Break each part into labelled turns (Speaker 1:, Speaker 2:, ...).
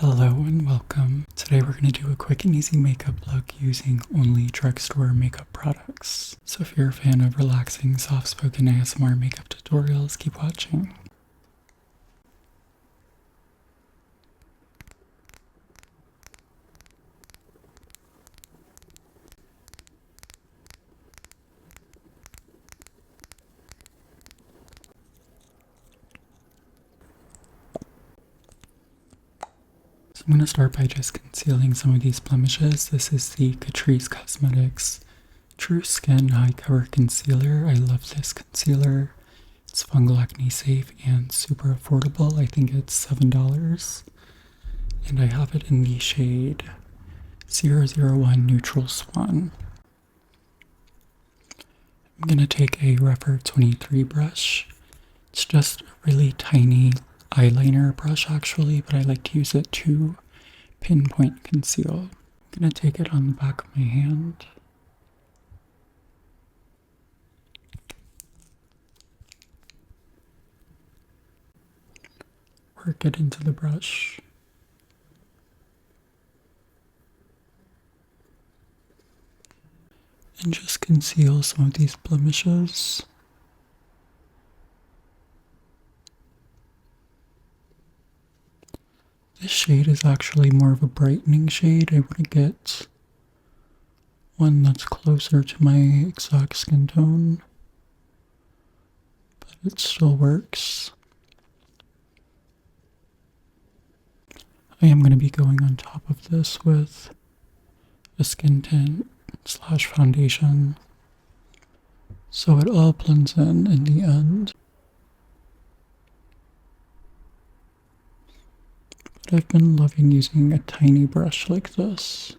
Speaker 1: Hello and welcome. Today we're going to do a quick and easy makeup look using only drugstore makeup products. So if you're a fan of relaxing, soft-spoken ASMR makeup tutorials, keep watching. So I'm going to start by just concealing some of these blemishes. This is the Catrice Cosmetics True Skin High Cover Concealer. I love this concealer. It's fungal acne safe and super affordable. I think it's $7. And I have it in the shade 001 Neutral Swan. I'm going to take a Refer 23 brush. It's just a really tiny eyeliner brush actually, but I like to use it to pinpoint conceal. I'm going to take it on the back of my hand. Work it into the brush. And just conceal some of these blemishes. This shade is actually more of a brightening shade. I want to get one that's closer to my exact skin tone, but it still works. I am going to be going on top of this with a skin tint / foundation, so it all blends in the end. But I've been loving using a tiny brush like this.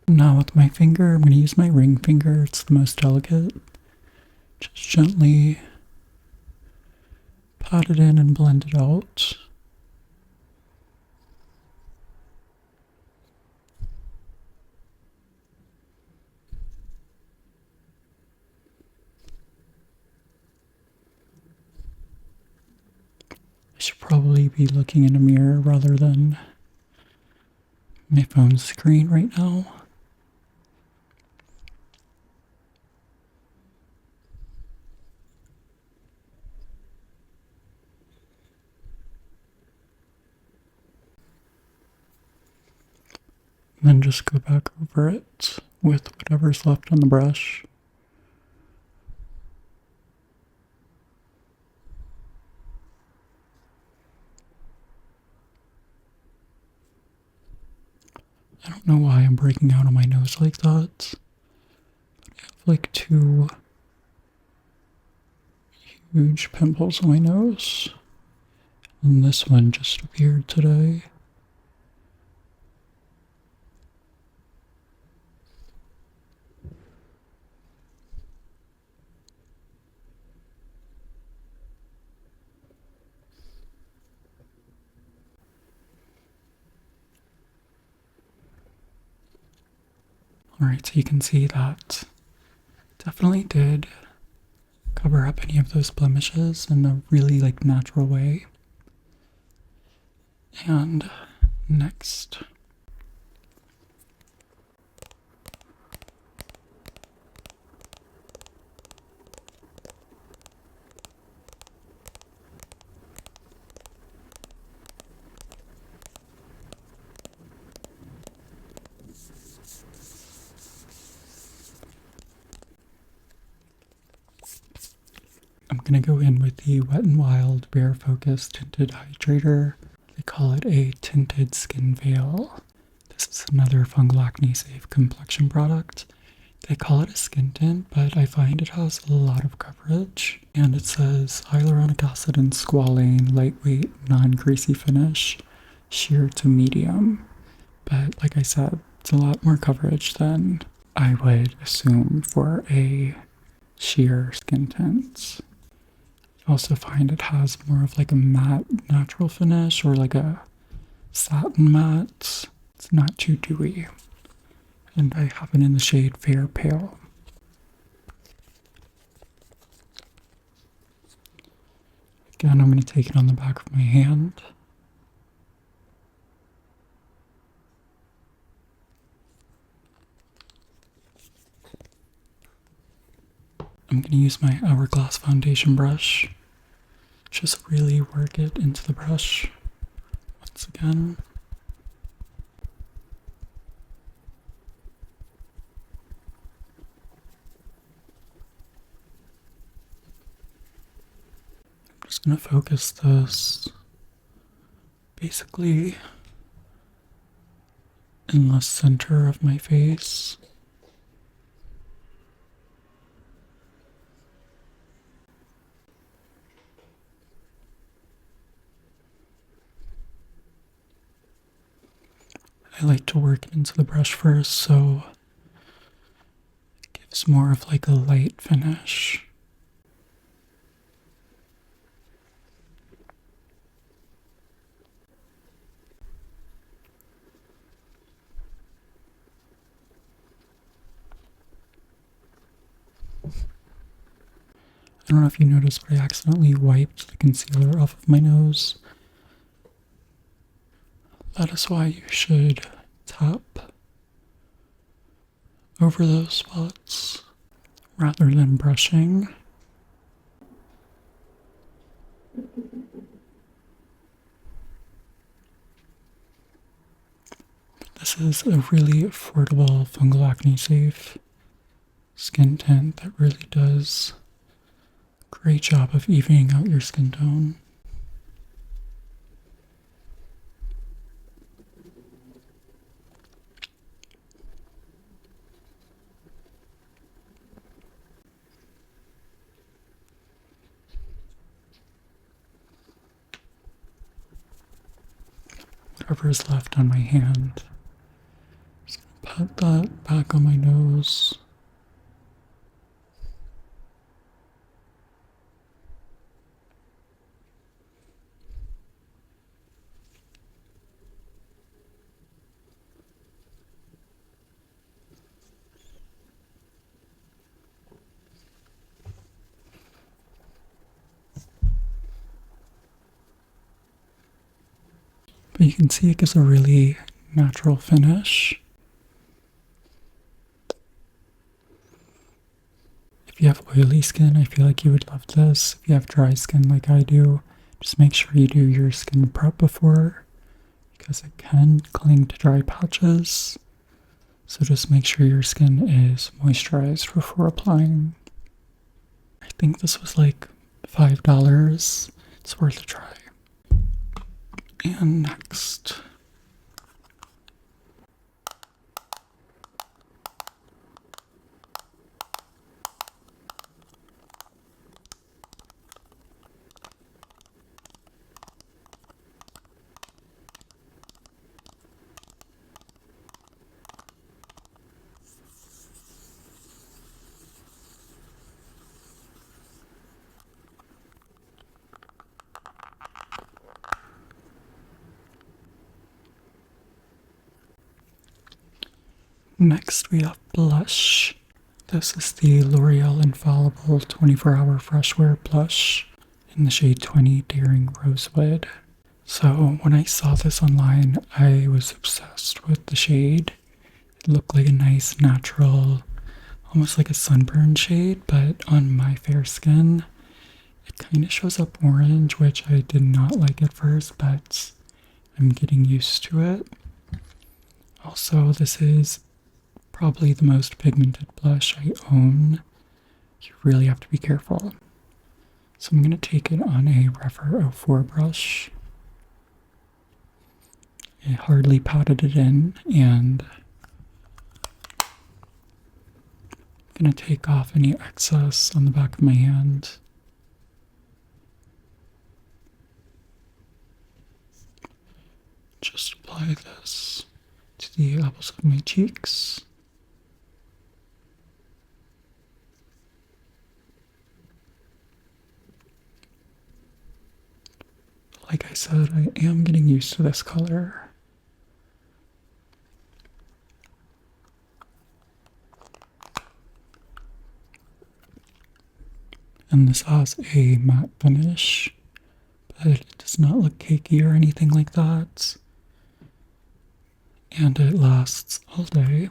Speaker 1: Now with my finger, I'm going to use my ring finger. It's the most delicate. Just gently pat it in and blend it out. I should probably be looking in a mirror rather than my phone screen right now. And then just go back over it with whatever's left on the brush. I don't know why I'm breaking out on my nose like that. I have like 2 huge pimples on my nose. And this one just appeared today. Alright, so you can see that definitely did cover up any of those blemishes in a really natural way. And next, I'm going to go in with the Wet n Wild Bare Focus Tinted Hydrator. They call it a tinted skin veil. This is another fungal acne safe complexion product. They call it a skin tint, but I find it has a lot of coverage. And it says hyaluronic acid and squalane, lightweight, non-greasy finish, sheer to medium. But like I said, it's a lot more coverage than I would assume for a sheer skin tint. I also find it has more of like a matte natural finish or like a satin matte. It's not too dewy. And I have it in the shade Fair Pale. Again, I'm going to take it on the back of my hand. I'm going to use my Hourglass foundation brush. Just really work it into the brush once again. I'm just going to focus this basically in the center of my face. I like to work it into the brush first, so it gives more of like a light finish. I don't know if you noticed, but I accidentally wiped the concealer off of my nose. That is why you should tap over those spots rather than brushing. This is a really affordable fungal acne-safe skin tint that really does a great job of evening out your skin tone. Whatever is left on my hand, just gonna pat that back on my nose. But you can see it gives a really natural finish. If you have oily skin, I feel like you would love this. If you have dry skin like I do, just make sure you do your skin prep before, because it can cling to dry patches. So just make sure your skin is moisturized before applying. I think this was like $5. It's worth a try. And next, we have blush. This is the L'Oreal Infallible 24-Hour Fresh Wear Blush in the shade 20 Daring Rosewood. So when I saw this online, I was obsessed with the shade. It looked like a nice natural, almost like a sunburn shade, but on my fair skin, it kind of shows up orange, which I did not like at first, but I'm getting used to it. Also, this is probably the most pigmented blush I own. You really have to be careful. So I'm going to take it on a Refer 04 brush. I hardly patted it in and gonna take off any excess on the back of my hand. Just apply this to the apples of my cheeks. Like I said, I am getting used to this color. And this has a matte finish, but it does not look cakey or anything like that. And it lasts all day.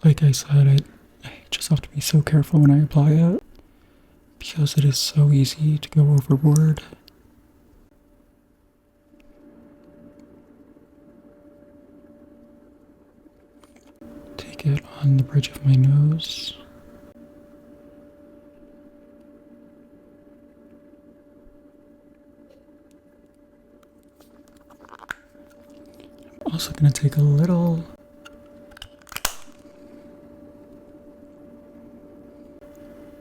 Speaker 1: Like I said, I just have to be so careful when I apply it, because it is so easy to go overboard. Take it on the bridge of my nose. I'm also going to take a little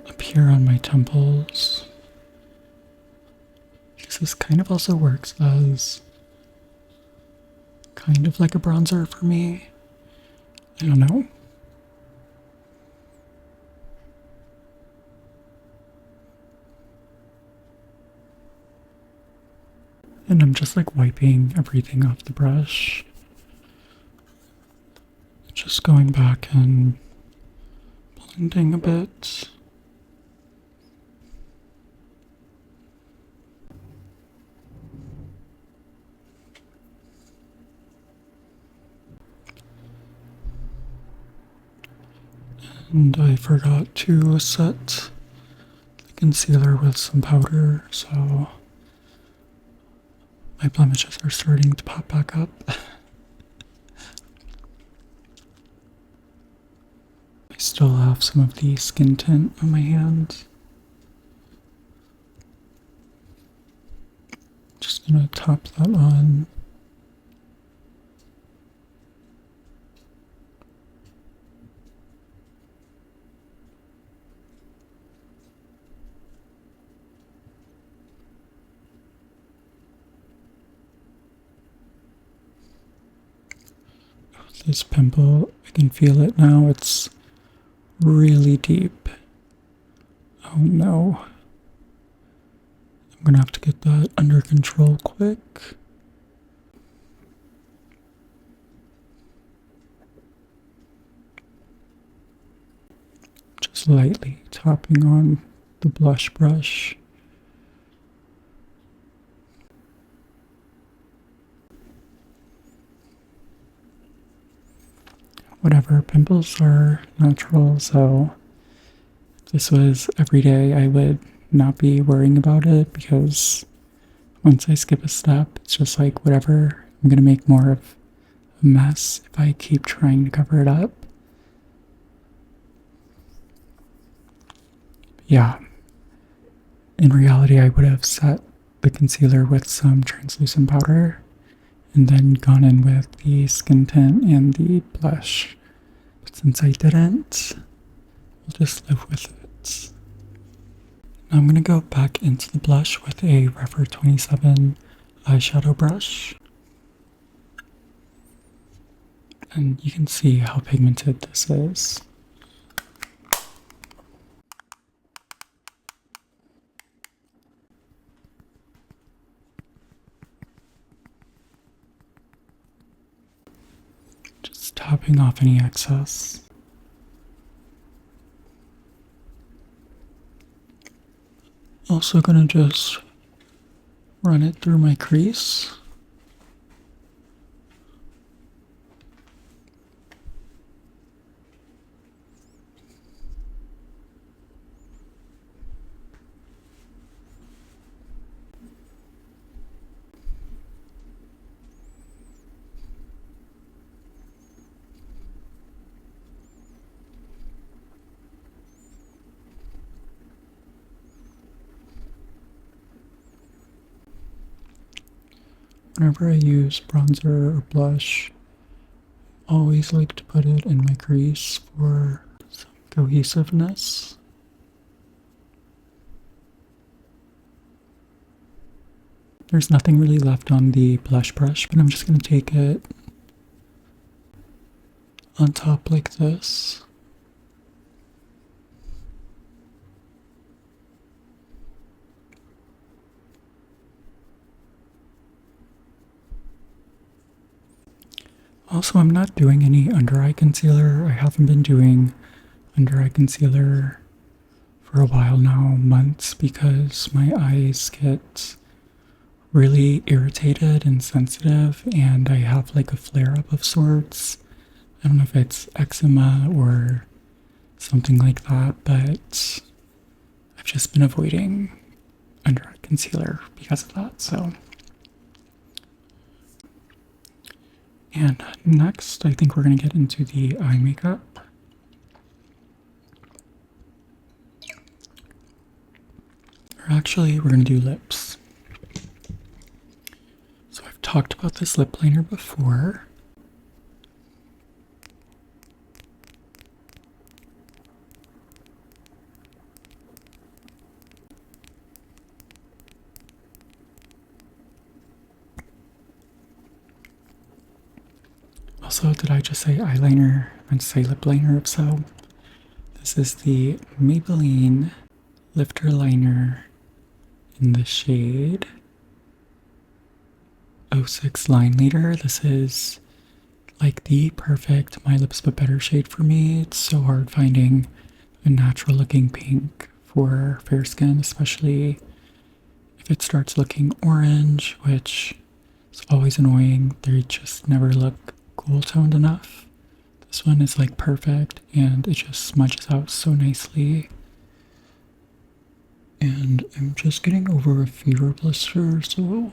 Speaker 1: up here on my temples. This kind of also works as kind of like a bronzer for me. I don't know. And I'm just like wiping everything off the brush. Just going back and blending a bit. And I forgot to set the concealer with some powder, so my blemishes are starting to pop back up. I still have some of the skin tint on my hand. Just gonna tap that on. This pimple, I can feel it now. It's really deep. Oh no. I'm gonna have to get that under control quick. Just lightly tapping on the blush brush. Whatever, pimples are natural, so if this was every day, I would not be worrying about it, because once I skip a step, it's just like whatever, I'm gonna make more of a mess if I keep trying to cover it up. Yeah, in reality, I would have set the concealer with some translucent powder and then gone in with the skin tint and the blush. But since I didn't, I'll just live with it. Now I'm going to go back into the blush with a Refer 27 eyeshadow brush. And you can see how pigmented this is. Tapping off any excess. Also gonna just run it through my crease. Whenever I use bronzer or blush, always like to put it in my crease for some cohesiveness. There's nothing really left on the blush brush, but I'm just going to take it on top like this. Also, I'm not doing any under eye concealer. I haven't been doing under eye concealer for a while now, months, because my eyes get really irritated and sensitive, and I have like a flare-up of sorts. I don't know if it's eczema or something like that, but I've just been avoiding under eye concealer because of that, so. And next, I think we're going to get into the eye makeup. Or actually, we're going to do lips. So I've talked about this lip liner before. Also, did I just say eyeliner? I meant to say lip liner, if so. This is the Maybelline Lifter Liner in the shade 06 Line Leader. This is like the perfect My Lips But Better shade for me. It's so hard finding a natural looking pink for fair skin, especially if it starts looking orange, which is always annoying. They just never look cool toned enough. This one is like perfect, and it just smudges out so nicely. And I'm just getting over a fever blister, so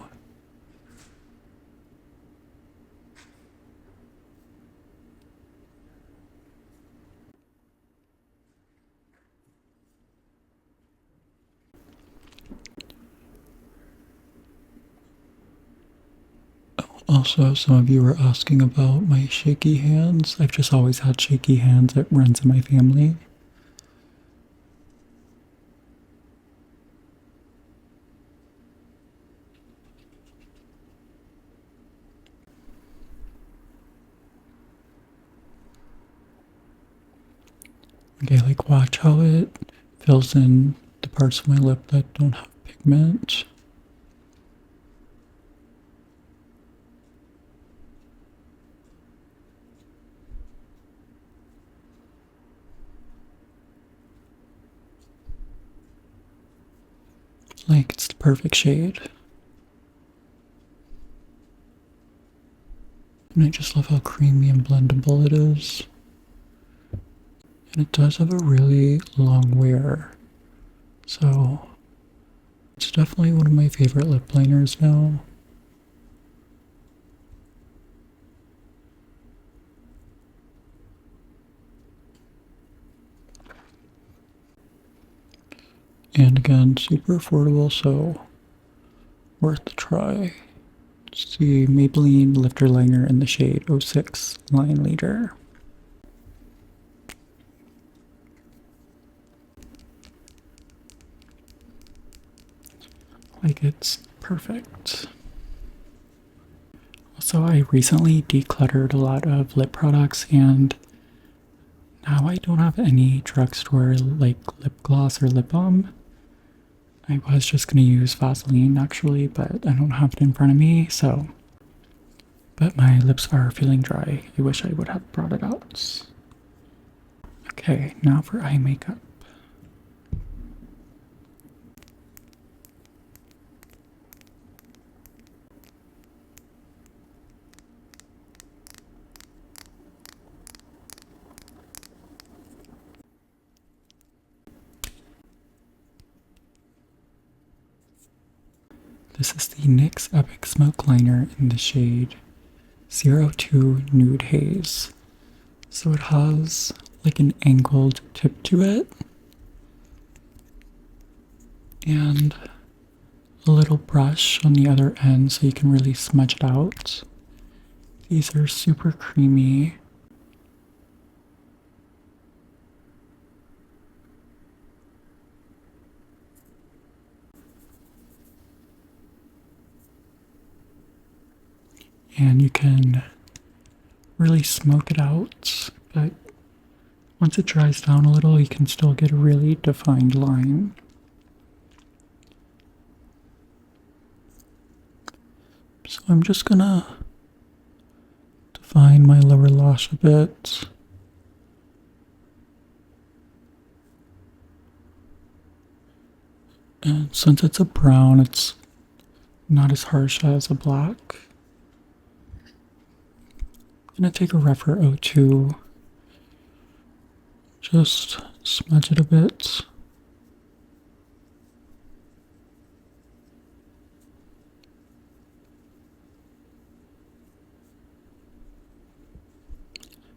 Speaker 1: also, some of you were asking about my shaky hands. I've just always had shaky hands. It runs in my family. Okay, like watch how it fills in the parts of my lip that don't have pigment. Like, it's the perfect shade. And I just love how creamy and blendable it is. And it does have a really long wear. So, it's definitely one of my favorite lip liners now. And again, super affordable, so worth the try. It's the Maybelline Lifter Liner in the shade 06 Line Leader. Like, it's perfect. Also, I recently decluttered a lot of lip products, and now I don't have any drugstore like lip gloss or lip balm. I was just going to use Vaseline actually, but I don't have it in front of me, so. But my lips are feeling dry. I wish I would have brought it out. Okay, now for eye makeup. This is the NYX Epic Smoke Liner in the shade 02 Nude Haze. So it has like an angled tip to it. And a little brush on the other end so you can really smudge it out. These are super creamy. and you can really smoke it out, but once it dries down a little, you can still get a really defined line. So I'm just gonna define my lower lash a bit. And since it's a brown, it's not as harsh as a black. I'm gonna take a rougher O2, just smudge it a bit.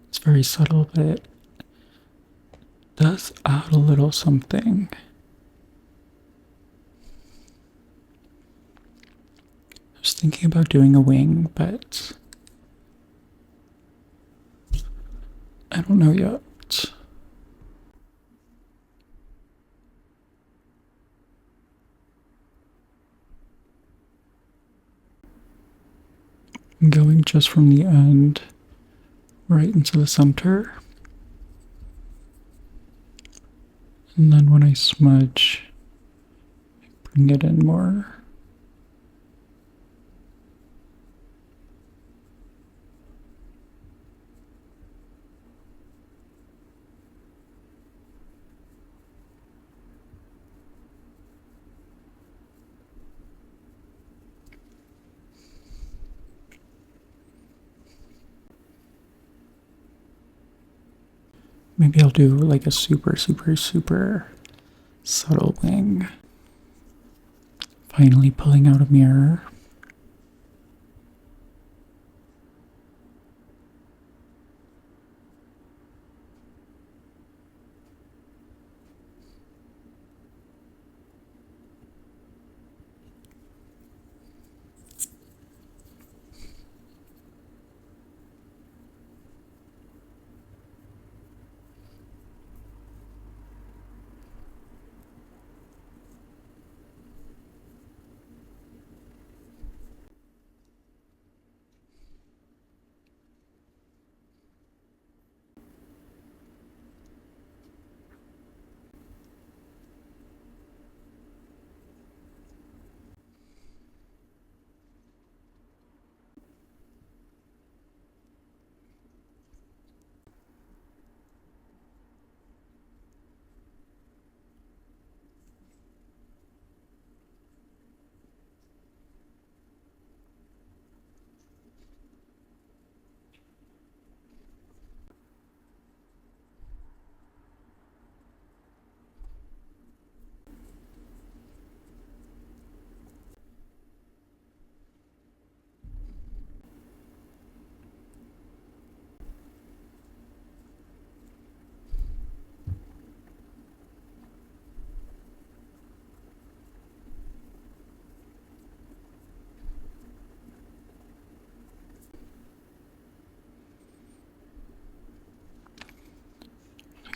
Speaker 1: It's very subtle, but it does add a little something. I was thinking about doing a wing, but I don't know yet. I'm going just from the end right into the center. And then when I smudge, I bring it in more. Maybe I'll do like a super subtle wing. Finally pulling out a mirror.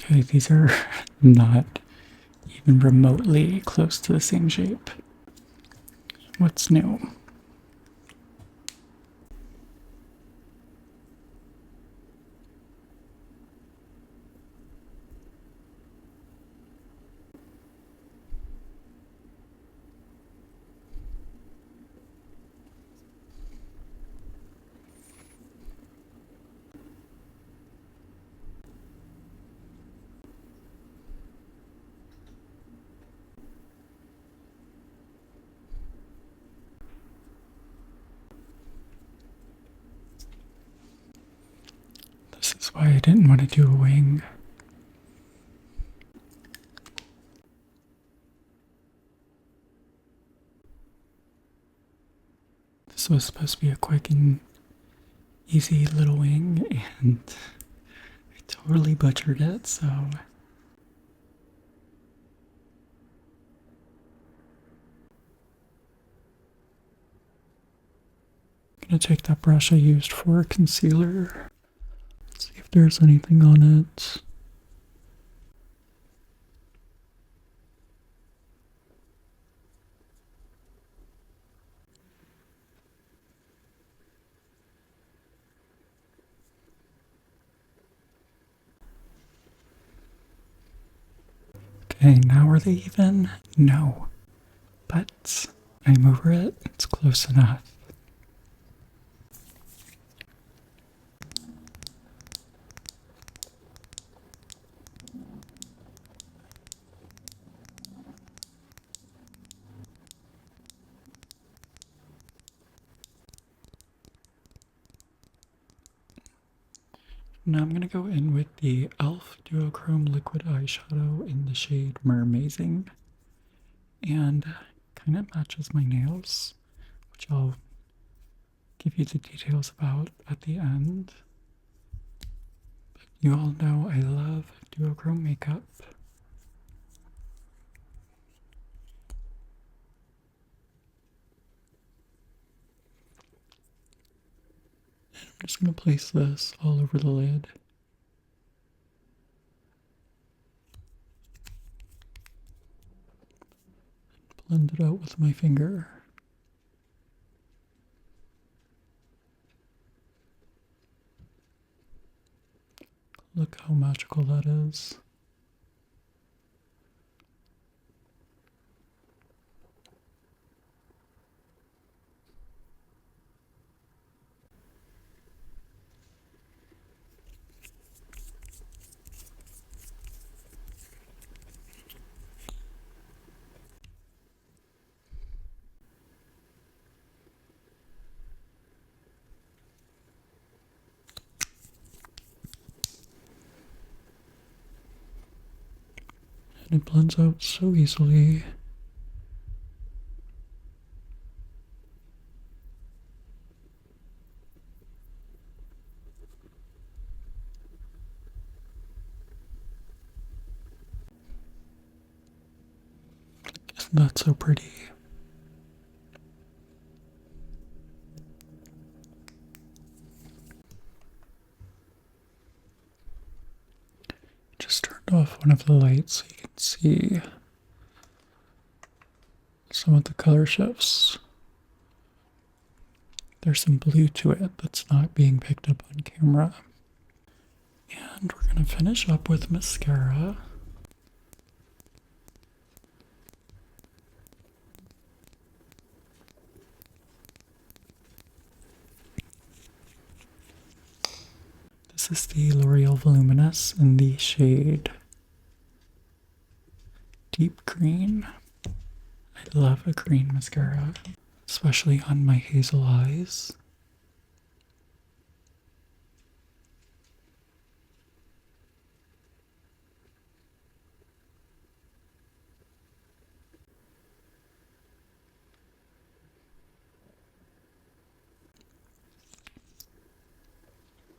Speaker 1: Okay, these are not even remotely close to the same shape. What's new? This is why I didn't want to do a wing. This was supposed to be a quick and easy little wing, and I totally butchered it, so I'm gonna take that brush I used for concealer. See if there's anything on it. Okay, now are they even? No. But I'm over it. It's close enough. Now I'm going to go in with the e.l.f. Duochrome Liquid Eyeshadow in the shade Mermazing. And kind of matches my nails, which I'll give you the details about at the end. But you all know I love Duochrome makeup. And I'm just going to place this all over the lid. Blend it out with my finger. Look how magical that is. And it blends out so easily. Isn't that so pretty? Just turned off one of the lights so you can see some of the color shifts. There's some blue to it that's not being picked up on camera. And we're going to finish up with mascara. This is the L'Oreal Voluminous in the shade Deep Green. I love a green mascara, especially on my hazel eyes.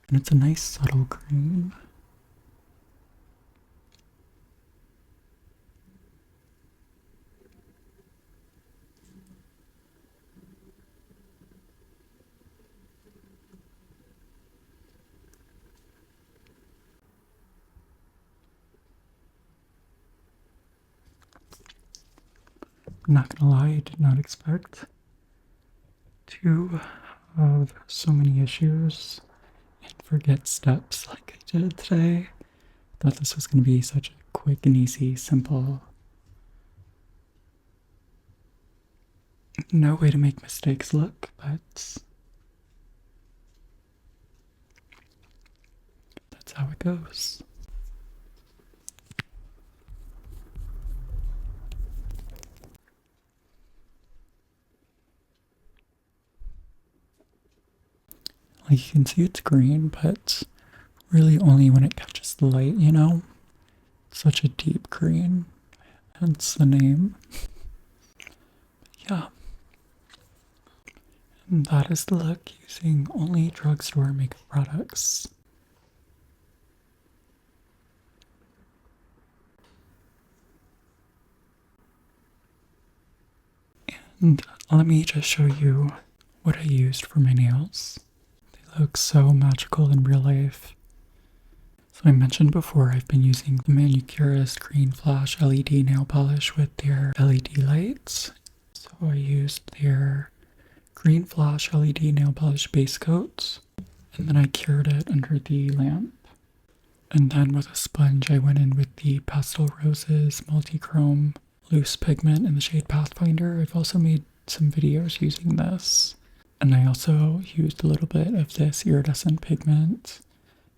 Speaker 1: And it's a nice subtle green. I'm not gonna lie, I did not expect to have so many issues and forget steps like I did today. Thought this was gonna be such a quick and easy, simple, no way to make mistakes look, but that's how it goes. Like you can see it's green, but really only when it catches the light, you know? Such a deep green, hence the name. Yeah. And that is the look using only drugstore makeup products. And let me just show you what I used for my nails. They look so magical in real life. So I mentioned before I've been using the Manicurist Green Flash LED nail polish with their LED lights. So I used their Green Flash LED nail polish base coat, and then I cured it under the lamp. And then with a sponge, I went in with the Pastel Roses Multichrome Loose Pigment in the shade Pathfinder. I've also made some videos using this. And I also used a little bit of this iridescent pigment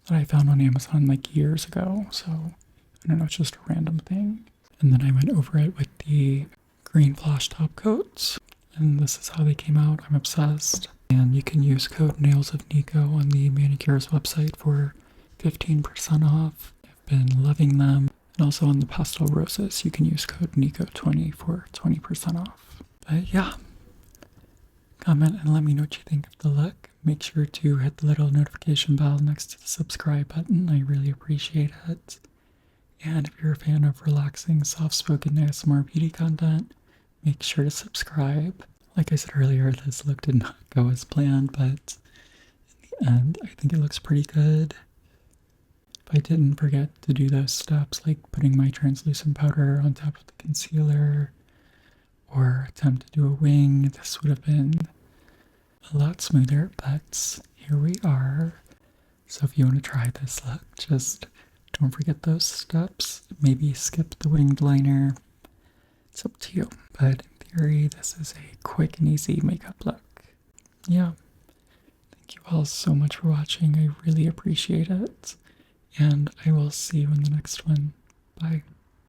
Speaker 1: that I found on Amazon like years ago. So, I don't know, it's just a random thing. And then I went over it with the green flash top coats. And this is how they came out. I'm obsessed. And you can use code Nails of Nico on the Manicures website for 15% off. I've been loving them. And also on the Pastel Roses, you can use code NICO20 for 20% off. But yeah, comment and let me know what you think of the look. Make sure to hit the little notification bell next to the subscribe button. I really appreciate it. And if you're a fan of relaxing, soft-spoken ASMR beauty content, make sure to subscribe. Like I said earlier, this look did not go as planned, but in the end, I think it looks pretty good. If I didn't forget to do those steps, like putting my translucent powder on top of the concealer, or attempt to do a wing, this would have been a lot smoother, but here we are. So if you want to try this look, just don't forget those steps. Maybe skip the winged liner. It's up to you. But in theory, this is a quick and easy makeup look. Yeah. Thank you all so much for watching. I really appreciate it. And I will see you in the next one. Bye.